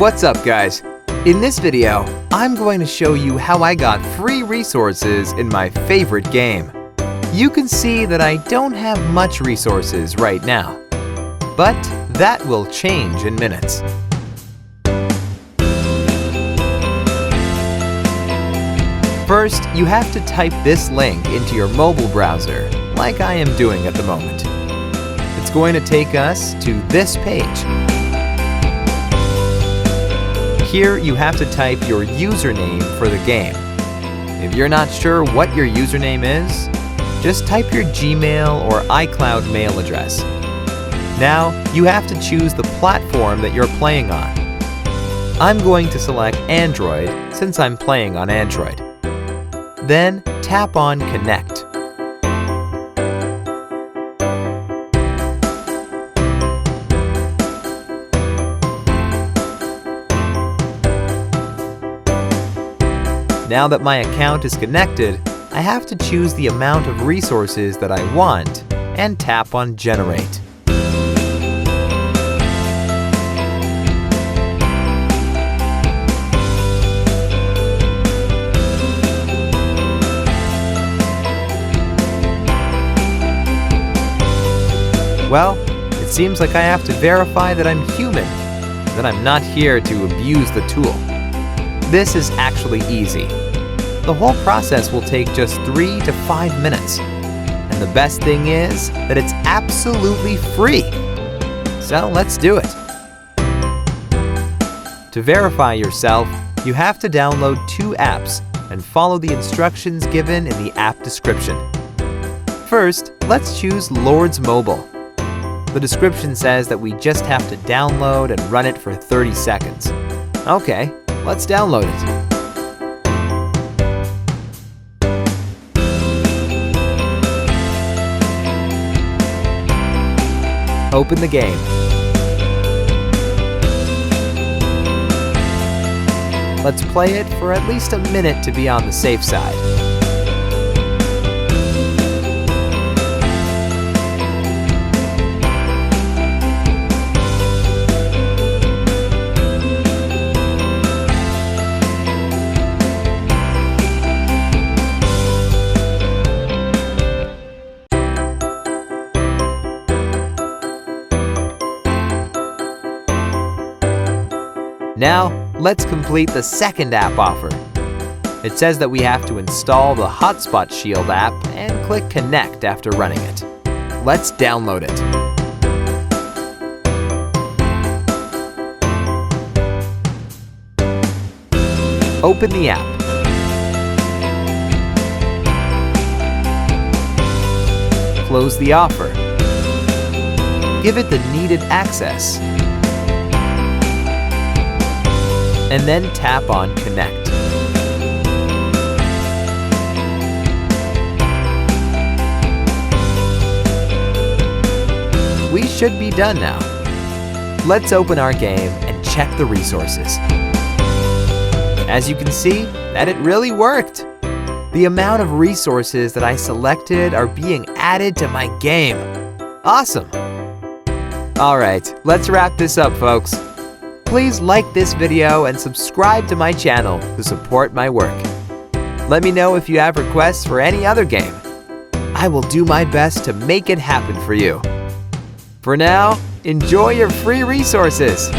What's up, guys? In this video, I'm going to show you how I got free resources in my favorite game. You can see that I don't have much resources right now, but that will change in minutes. First, you have to type this link into your mobile browser, like I am doing at the moment. It's going to take us to this page. Here, you have to type your username for the game. If you're not sure what your username is, just type your Gmail or iCloud mail address. Now, you have to choose the platform that you're playing on. I'm going to select Android since I'm playing on Android. Then, tap on Connect. Now that my account is connected, I have to choose the amount of resources that I want and tap on Generate. Well, it seems like I have to verify that I'm human, that I'm not here to abuse the tool. This is actually easy. The whole process will take just 3 to 5 minutes. And the best thing is that it's absolutely free. So let's do it. To verify yourself, you have to download 2 apps and follow the instructions given in the app description. First, let's choose Lords Mobile. The description says that we just have to download and run it for 30 seconds. Okay, let's download it. Open the game. Let's play it for at least a minute to be on the safe side. Now, let's complete the second app offer. It says that we have to install the Hotspot Shield app and click Connect after running it. Let's download it. Open the app. Close the offer. Give it the needed access. And then tap on Connect. We should be done now. Let's open our game and check the resources. As you can see, that it really worked. The amount of resources that I selected are being added to my game. Awesome! Alright, let's wrap this up, folks. Please like this video and subscribe to my channel to support my work. Let me know if you have requests for any other game. I will do my best to make it happen for you. For now, enjoy your free resources.